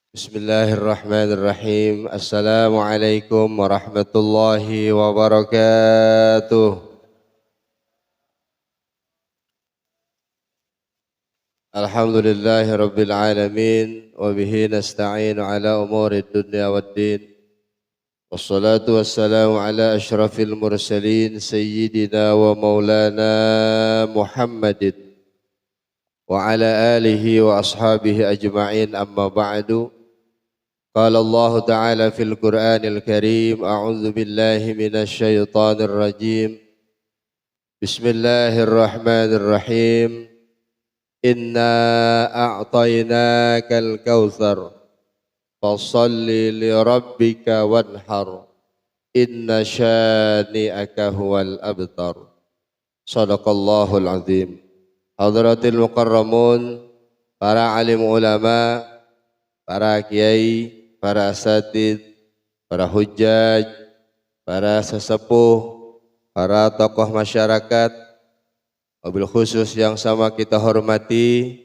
Bismillahirrahmanirrahim. Assalamualaikum warahmatullahi wabarakatuh. Alhamdulillahi rabbil alamin wa bihi nasta'inu ala umuri dunya waddin. Wassalatu wassalamu ala asyrafil mursalin sayyidina wa maulana Muhammadin wa ala alihi wa ashabihi ajma'in amma ba'du. قال الله تعالى في القرآن الكريم أعوذ بالله من الشيطان الرجيم بسم الله الرحمن الرحيم إنا أعطيناك الكوثر فصل لربك وانحر إن شانئك هو الأبتر صدق الله العظيم. Hadratil mukarramun, para alim ulama, para kiai, para asatid, para hujjaj, para sesepuh, para tokoh masyarakat, wabil khusus yang sama kita hormati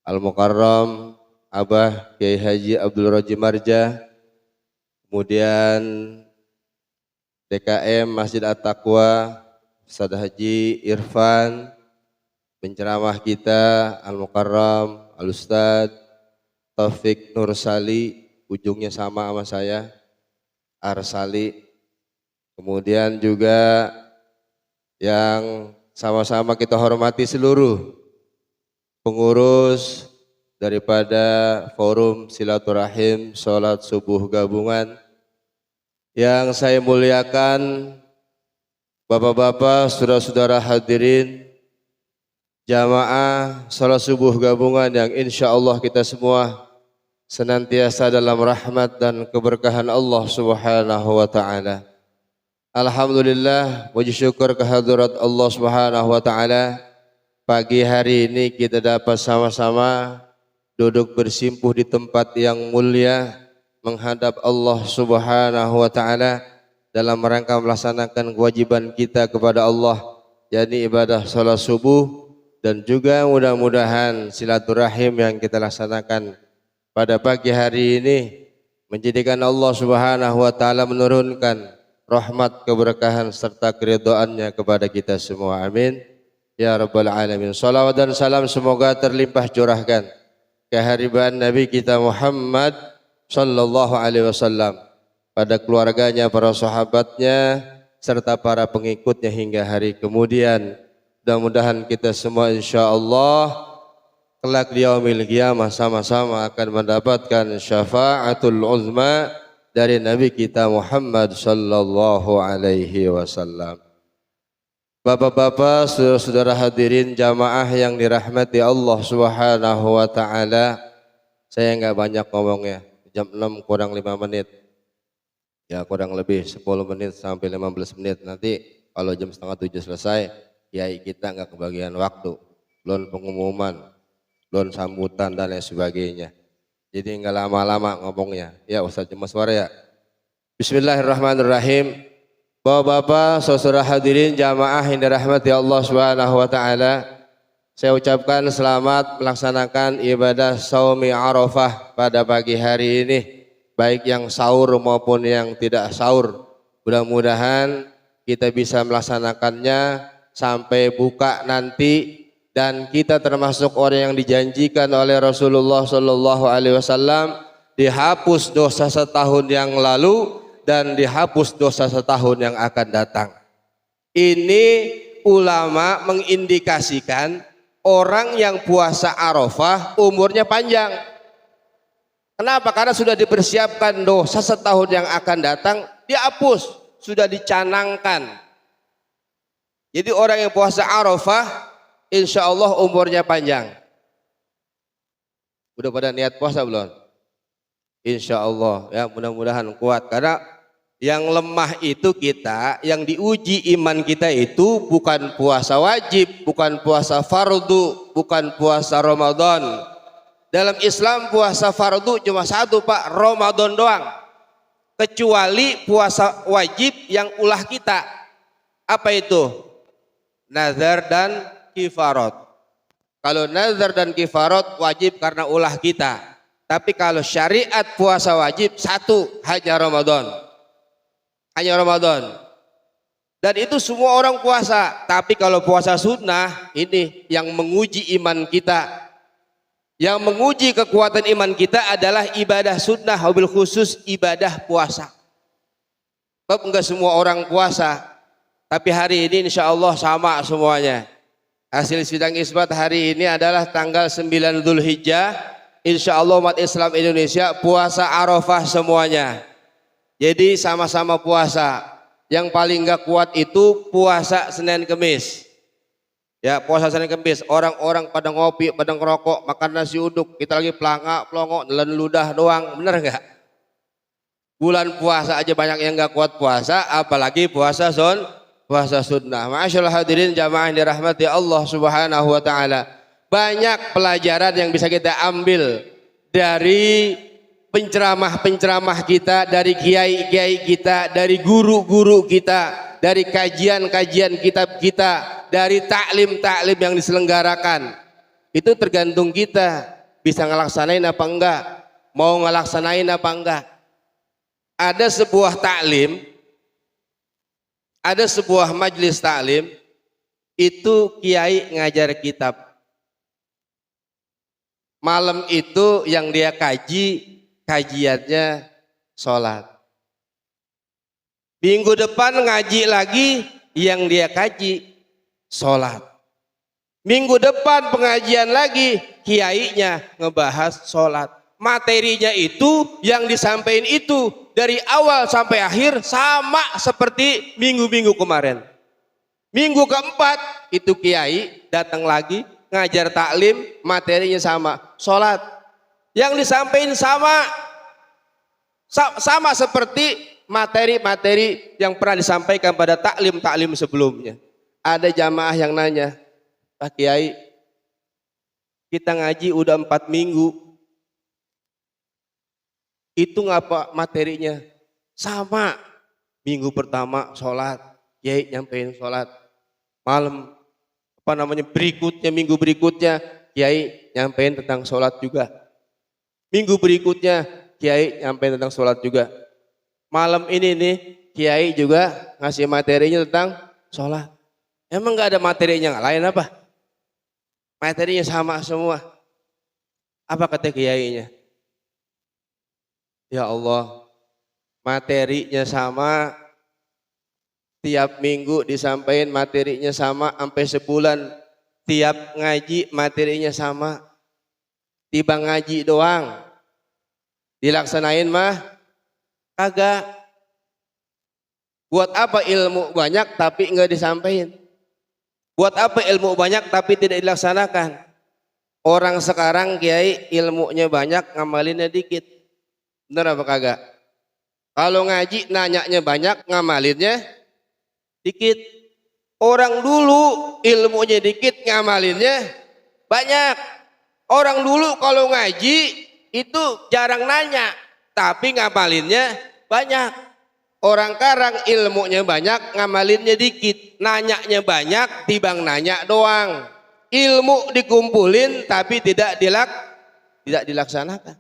Al-Mukarram Abah Kiai Haji Abdul Roji Marja, kemudian DKM Masjid At-Taqwa Ustaz Haji Irfan, penceramah kita Al-Mukarram Al-Ustaz Taufik Nur Sali, ujungnya sama saya, Arsali. Kemudian juga yang sama-sama kita hormati seluruh pengurus daripada Forum Silaturahim Sholat Subuh Gabungan. Yang saya muliakan Bapak-bapak, saudara-saudara hadirin, jamaah Sholat Subuh Gabungan yang insya Allah kita semua senantiasa dalam rahmat dan keberkahan Allah Subhanahu wa taala. Alhamdulillah, puji syukur kehadirat Allah Subhanahu wa taala. Pagi hari ini kita dapat sama-sama duduk bersimpuh di tempat yang mulia menghadap Allah Subhanahu wa taala dalam rangka melaksanakan kewajiban kita kepada Allah, yakni ibadah salat subuh, dan juga mudah-mudahan silaturahim yang kita laksanakan pada pagi hari ini menjadikan Allah Subhanahu wa taala menurunkan rahmat, keberkahan serta keridhaannya kepada kita semua. Amin ya rabbal alamin. Salawat dan salam semoga terlimpah curahkan kehadiran Nabi kita Muhammad sallallahu alaihi wasallam pada keluarganya, para sahabatnya serta para pengikutnya hingga hari kemudian. Mudah-mudahan kita semua insyaallah kelak di yaumil qiyamah sama-sama akan mendapatkan syafaatul uzma dari Nabi kita Muhammad sallallahu alaihi wasallam. Bapak-bapak, saudara-saudara hadirin jamaah yang dirahmati Allah Subhanahu wa taala. Saya enggak banyak ngomongnya. Jam 6 kurang 5 menit. Ya kurang lebih 10 menit sampai 15 menit. Nanti kalau jam setengah 7 selesai, kiai kita enggak kebagian waktu. Belum pengumuman, belum sambutan dan lain sebagainya. Jadi enggak lama-lama ngomongnya. Ya Ustaz cuma suara ya. Bismillahirrahmanirrahim. Bapak-bapak, saudara hadirin jamaah yang dirahmati Allah Subhanahu wa taala. Saya ucapkan selamat melaksanakan ibadah Shaumi Arafah pada pagi hari ini, baik yang sahur maupun yang tidak sahur. Mudah-mudahan kita bisa melaksanakannya sampai buka nanti, dan kita termasuk orang yang dijanjikan oleh Rasulullah Shallallahu Alaihi Wasallam dihapus dosa setahun yang lalu dan dihapus dosa setahun yang akan datang. Ini ulama mengindikasikan orang yang puasa Arafah umurnya panjang. Kenapa? Karena sudah dipersiapkan dosa setahun yang akan datang dihapus, sudah dicanangkan. Jadi orang yang puasa Arafah insya Allah umurnya panjang. Udah pada niat puasa belum? Insya Allah ya, mudah-mudahan kuat. Karena yang lemah itu kita, yang diuji iman kita itu bukan puasa wajib, bukan puasa fardu, bukan puasa Ramadan. Dalam Islam puasa fardu cuma satu Pak, Ramadan doang. Kecuali puasa wajib yang ulah kita. Apa itu? Nazar dan kifarat. Kalau nazar dan kifarat wajib karena ulah kita. Tapi kalau syariat puasa wajib satu, hanya Ramadan. Hanya Ramadan. Dan itu semua orang puasa. Tapi kalau puasa sunnah, ini yang menguji iman kita. Yang menguji kekuatan iman kita adalah ibadah sunnah, wabil khusus ibadah puasa. Sebab enggak semua orang puasa. Tapi hari ini insya Allah sama semuanya. Hasil sidang isbat hari ini adalah tanggal 9 Dzulhijjah. Insya Allah umat Islam Indonesia puasa Arafah semuanya. Jadi sama-sama puasa. Yang paling gak kuat itu puasa Senin Kemis. Ya, puasa Senin Kemis. Orang-orang pada ngopi, pada ngerokok, makan nasi uduk. Kita lagi pelangak, pelongok, nelen ludah doang. Bener gak? Bulan puasa aja banyak yang gak kuat puasa, apalagi puasa sunnah. Ma'asyiral hadirin jamaah yang dirahmati Allah Subhanahu wa taala. Banyak pelajaran yang bisa kita ambil dari penceramah-penceramah kita, dari kiai-kiai kita, dari guru-guru kita, dari kajian-kajian kitab kita, dari taklim-taklim yang diselenggarakan. Itu tergantung kita bisa ngelaksanain apa enggak, mau ngelaksanain apa enggak. Ada sebuah taklim, ada sebuah majelis taklim, itu kiai ngajar kitab. Malam itu yang dia kajiannya sholat. Minggu depan ngaji lagi, yang dia kaji sholat. Minggu depan pengajian lagi, kiainya ngebahas sholat. Materinya itu, yang disampaikan itu dari awal sampai akhir sama seperti minggu-minggu kemarin. Minggu keempat itu kiai datang lagi ngajar taklim, materinya sama, sholat. Yang disampaikan sama seperti materi-materi yang pernah disampaikan pada taklim-taklim sebelumnya. Ada jamaah yang nanya, Pak Kiai, kita ngaji udah 4 minggu, itu ngapa materinya sama? Minggu pertama sholat, Kiai nyampein sholat, malam berikutnya, minggu berikutnya Kiai nyampein tentang sholat juga, minggu berikutnya Kiai nyampein tentang sholat juga, malam ini nih Kiai juga ngasih materinya tentang sholat. Emang nggak ada materinya yang lain apa? Materinya sama semua. Apa kata kiainya? Ya Allah, materinya sama, tiap minggu disampaikan materinya sama, sampai sebulan tiap ngaji materinya sama. Tiba ngaji doang, dilaksanain mah kagak. Buat apa ilmu banyak tapi enggak disampaikan? Buat apa ilmu banyak tapi tidak dilaksanakan? Orang sekarang kiai ilmunya banyak, ngamalinnya dikit. Bener apa kagak? Kalau ngaji nanyanya banyak, ngamalinnya dikit. Orang dulu ilmunya dikit, ngamalinnya banyak. Orang dulu kalau ngaji itu jarang nanya, tapi ngamalinnya banyak. Orang sekarang ilmunya banyak, ngamalinnya dikit. Nanyanya banyak, tibang nanya doang. Ilmu dikumpulin tapi tidak dilaksanakan.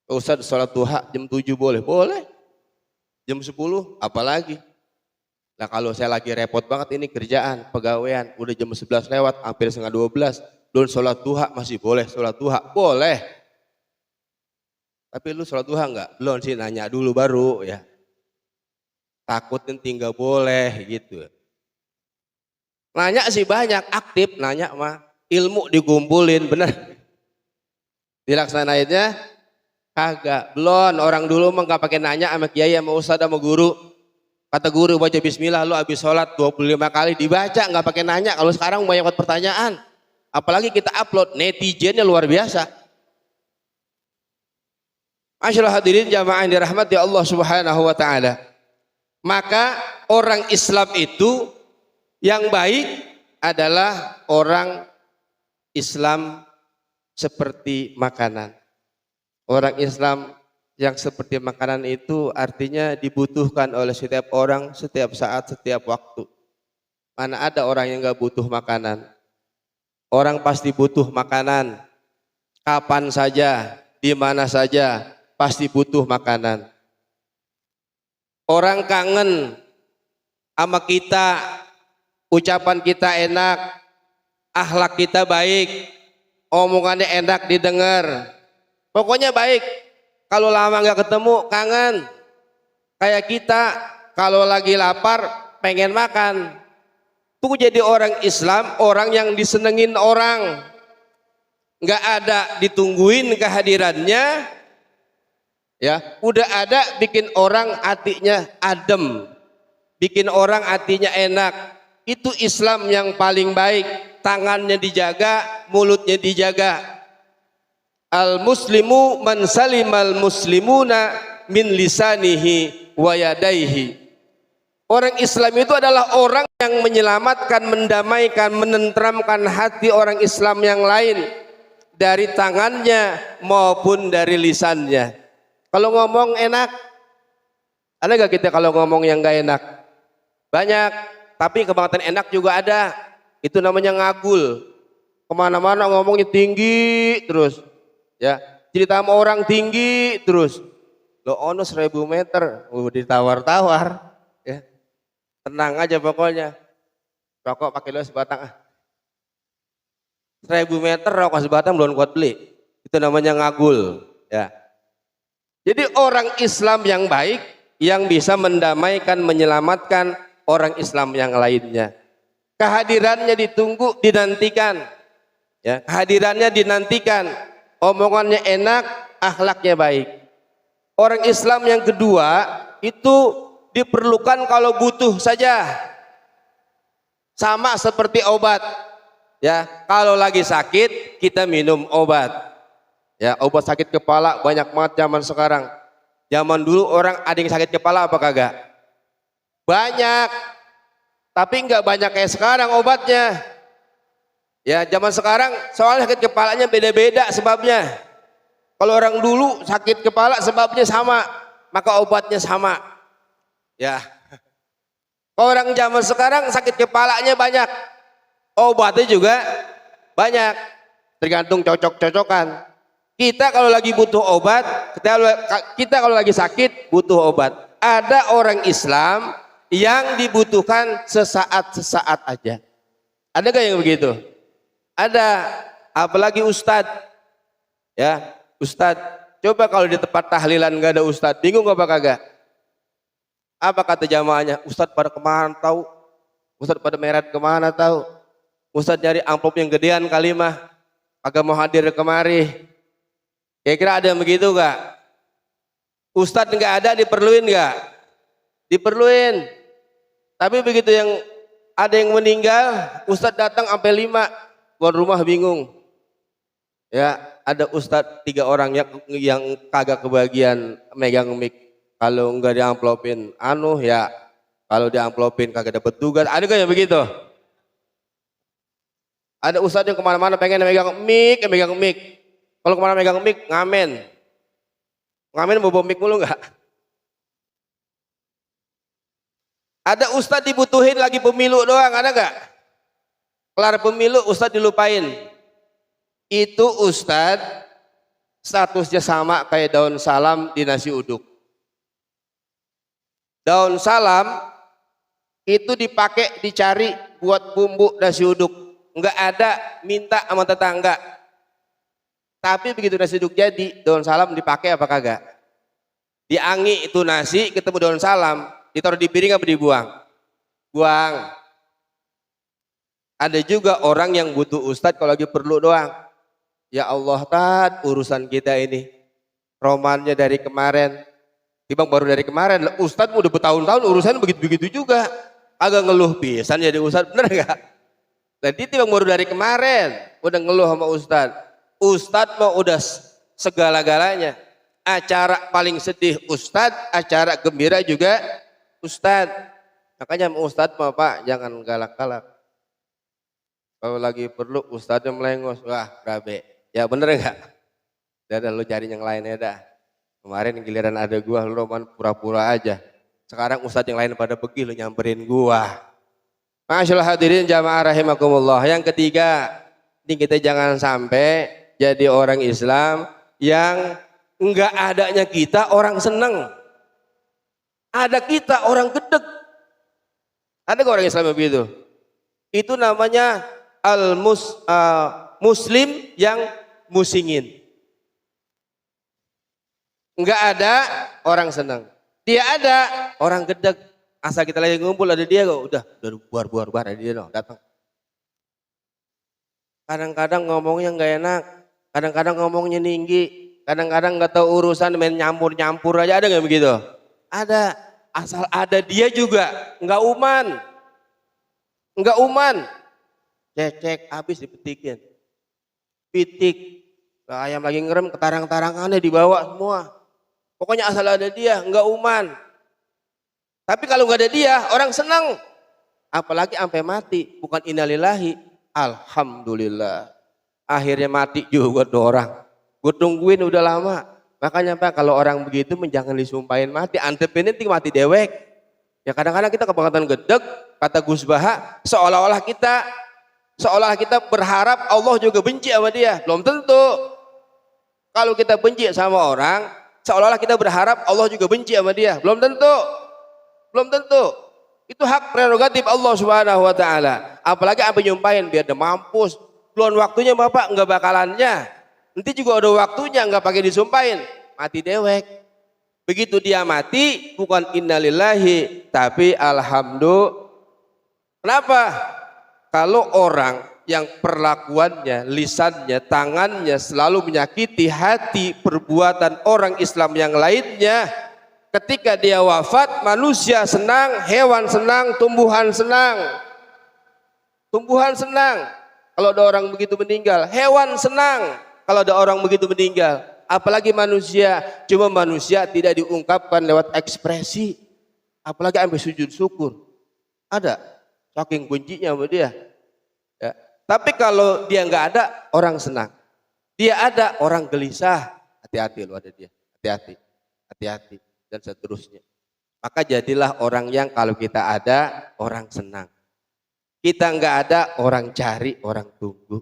Ustaz, sholat duha jam 7 boleh? Boleh. Jam 10 apalagi? Nah kalau saya lagi repot banget ini kerjaan, pegawaian, udah jam 11 lewat, hampir setengah 12, belum sholat duha, masih boleh sholat duha? Boleh. Tapi lu sholat duha enggak? Belum sih, nanya dulu baru ya. Takutnya tinggal boleh gitu. Nanya sih banyak, aktif nanya mah. Ilmu dikumpulin, bener. Dilaksanainnya kagak. Belum, orang dulu mah enggak pakai nanya sama kiai, sama ustadz, sama guru. Kata guru baca bismillah, lu habis sholat 25 kali dibaca, enggak pakai nanya. Kalau sekarang banyak pertanyaan. Apalagi kita upload, netizennya luar biasa. Ma'asyiral hadirin jamaah yang dirahmati Allah Subhanahu wa taala. Maka orang Islam itu yang baik adalah orang Islam seperti makanan. Orang Islam yang seperti makanan itu artinya dibutuhkan oleh setiap orang, setiap saat, setiap waktu. Mana ada orang yang enggak butuh makanan? Orang pasti butuh makanan. kapan saja, di mana saja pasti butuh makanan. Orang kangen sama kita, ucapan kita enak, akhlak kita baik, omongannya enak didengar. Pokoknya baik. Kalau lama nggak ketemu kangen. Kayak kita kalau lagi lapar pengen makan. Tuh jadi orang Islam, orang yang disenengin orang. Nggak ada ditungguin kehadirannya, ya udah ada bikin orang hatinya adem, bikin orang hatinya enak. Itu Islam yang paling baik. Tangannya dijaga, mulutnya dijaga. Al muslimu man salimal muslimuna min lisanihi wa yadaihi. Orang Islam itu adalah orang yang menyelamatkan, mendamaikan, menenteramkan hati orang Islam yang lain dari tangannya maupun dari lisannya. Kalau ngomong enak, ada gak kita kalau ngomong yang gak enak? Banyak, tapi kebangetan enak juga ada. Itu namanya ngagul. Kemana-mana ngomongnya tinggi terus, ya cerita sama orang tinggi terus. Lo ono 1000 meter, ditawar-tawar, ya tenang aja pokoknya. Rokok pakai lo sebatang 1000 meter rokok sebatang belum kuat beli. Itu namanya ngagul, ya. Jadi orang Islam yang baik yang bisa mendamaikan, menyelamatkan orang Islam yang lainnya. Kehadirannya ditunggu, dinantikan. Ya, kehadirannya dinantikan. Omongannya enak, akhlaknya baik. Orang Islam yang kedua itu diperlukan kalau butuh saja. Sama seperti obat. Ya, kalau lagi sakit kita minum obat. Ya, obat sakit kepala banyak banget zaman sekarang. Zaman dulu orang ada yang sakit kepala apa kagak? Banyak. Tapi enggak banyak kayak sekarang obatnya. Ya, zaman sekarang soalnya sakit kepalanya beda-beda sebabnya. Kalau orang dulu sakit kepala sebabnya sama, maka obatnya sama. Ya. Kalau orang zaman sekarang sakit kepalanya banyak, obatnya juga banyak. Tergantung cocok-cocokan. Kita kalau lagi butuh obat, kita kalau lagi sakit butuh obat. Ada orang Islam yang dibutuhkan sesaat-sesaat aja. Ada gak yang begitu? Ada, apalagi ustadz. Ya, ustadz. Coba kalau di tempat tahlilan gak ada ustadz, bingung apa kagak? Apa kata jamaahnya? Ustadz pada kemana tahu? Ustadz pada meret kemana tahu? Ustadz nyari amplop yang gedean kali mah, kagak mau hadir kemari. Kira-kira ada yang begitu gak? Ustadz nggak ada, diperluin gak? Diperluin. Tapi begitu yang ada yang meninggal, ustadz datang sampai 5, tuan rumah bingung. Ya, ada ustadz 3 orang yang kagak kebagian megang mic. Kalau enggak diamplopin, ya kalau diamplopin kagak dapat tugas. Ada gak yang begitu? Ada ustadz yang kemana-mana pengen megang mic. Kalau kemana megang mic, ngamen bawa mic mulu enggak? Ada ustadz dibutuhin lagi pemilu doang, ada enggak? Kelar pemilu ustadz dilupain. Itu ustadz statusnya sama kayak daun salam di nasi uduk. Daun salam itu dipakai, dicari buat bumbu nasi uduk. Enggak ada minta sama tetangga. Tapi begitu nasi uduk jadi, daun salam dipakai apa kagak? Diangi itu nasi, ketemu daun salam, ditaruh di piring apa dibuang? Buang. Ada juga orang yang butuh ustadz kalau lagi perlu doang. Ya Allah, Tad, urusan kita ini romannya dari kemarin. Timbang baru dari kemarin, ustadz udah bertahun-tahun urusan begitu-begitu juga. Agak ngeluh pisan jadi ustadz, bener gak? Jadi timbang baru dari kemarin, udah ngeluh sama ustadz. Ustadz mau udah segala-galanya. Acara paling sedih ustadz, acara gembira juga ustadz. Makanya ustadz mau Pak, jangan galak-galak. Kalau lagi perlu ustadznya melengos, wah berabe. Ya bener enggak? Udah lu cari yang lain ya dah. Kemarin giliran ada gua, lu roman pura-pura aja. Sekarang ustadz yang lain pada pergi, lu nyamperin gua. Masyaallah hadirin jamaah rahimakumullah. Yang ketiga, ini kita jangan sampai jadi orang Islam yang enggak adanya kita orang senang, ada kita orang gedeg. Ada nggak orang Islam yang begitu? Itu namanya muslim yang musingin. Enggak ada orang senang, dia ada orang gedeg. Asal kita lagi ngumpul ada dia kok, udah buar ada dia dong, datang. Kadang-kadang ngomongnya nggak enak, kadang-kadang ngomongnya tinggi, kadang-kadang nggak tahu urusan, main nyampur aja. Ada nggak begitu? Ada. Asal ada dia juga nggak uman, cek habis dipetikin, pitik, ayam lagi ngerem ketarang-tarangannya dibawa semua. Pokoknya asal ada dia nggak uman. Tapi kalau nggak ada dia orang senang, apalagi sampai mati. Bukan innalillahi, alhamdulillah. Akhirnya mati juga tuh orang. Gue tungguin udah lama. Makanya Pak, kalau orang begitu jangan disumpahin mati. Antepin ini mati dewek. Ya kadang-kadang kita kebangkatan gedeg, kata Gus Baha, seolah-olah kita berharap Allah juga benci sama dia. Belum tentu. Kalau kita benci sama orang, seolah-olah kita berharap Allah juga benci sama dia. Belum tentu. Itu hak prerogatif Allah Subhanahu wa taala. Apalagi sampai nyumpahin biar dia mampus. Belum waktunya Bapak, enggak bakalannya. Nanti juga ada waktunya, enggak pakai disumpahin, mati dewek. Begitu dia mati bukan innalillahi tapi alhamdulillah. Kenapa? Kalau orang yang perlakuannya, lisannya, tangannya selalu menyakiti hati perbuatan orang Islam yang lainnya, ketika dia wafat manusia senang, hewan senang, tumbuhan senang. Kalau ada orang begitu meninggal, hewan senang kalau ada orang begitu meninggal. Apalagi manusia, cuma manusia tidak diungkapkan lewat ekspresi, apalagi sampai sujud syukur. Ada, saking bencinya sama dia. Ya. Tapi kalau dia nggak ada, orang senang. Dia ada, orang gelisah. Hati-hati loh ada dia, hati-hati dan seterusnya. Maka jadilah orang yang kalau kita ada, orang senang. Kita nggak ada, orang cari, orang tunggu.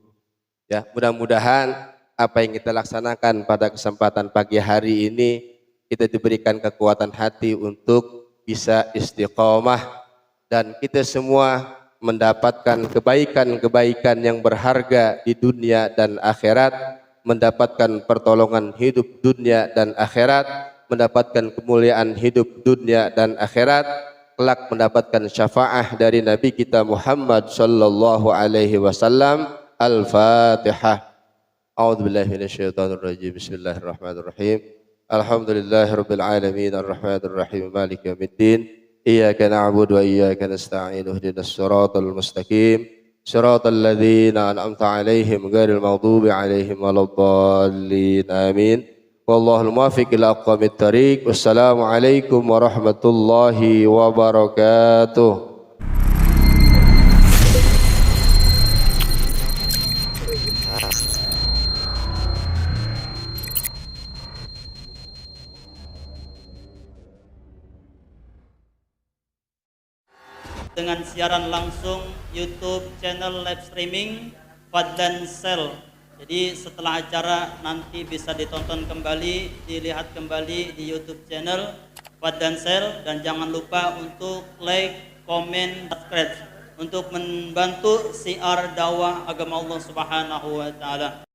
Ya, mudah-mudahan apa yang kita laksanakan pada kesempatan pagi hari ini, kita diberikan kekuatan hati untuk bisa istiqomah dan kita semua mendapatkan kebaikan-kebaikan yang berharga di dunia dan akhirat, mendapatkan pertolongan hidup dunia dan akhirat, mendapatkan kemuliaan hidup dunia dan akhirat, kelak mendapatkan syafaah dari Nabi kita Muhammad sallallahu alaihi wasallam. Al-Fatihah. A'udzubillahi minasyaitonirrajim. Bismillahirrahmanirrahim. Alhamdulillahirabbil alamin arrahmanir rahim maliki yaumiddin. Iyyaka na'budu wa iyyaka nasta'in. Ihdinas siratal mustaqim. Siratal ladzina an'amta 'alaihim ghairil maghdubi 'alaihim waladdallin. Amin. Wallahul muwaffiq ila aqwamit thariq. Wassalamualaikum warahmatullahi wabarakatuh. Dengan siaran langsung YouTube channel live streaming Fadlan Sel. Jadi setelah acara nanti bisa ditonton kembali, dilihat kembali di YouTube channel Fadlan Sel, dan jangan lupa untuk like, komen, subscribe untuk membantu siar dakwah agama Allah Subhanahu wa taala.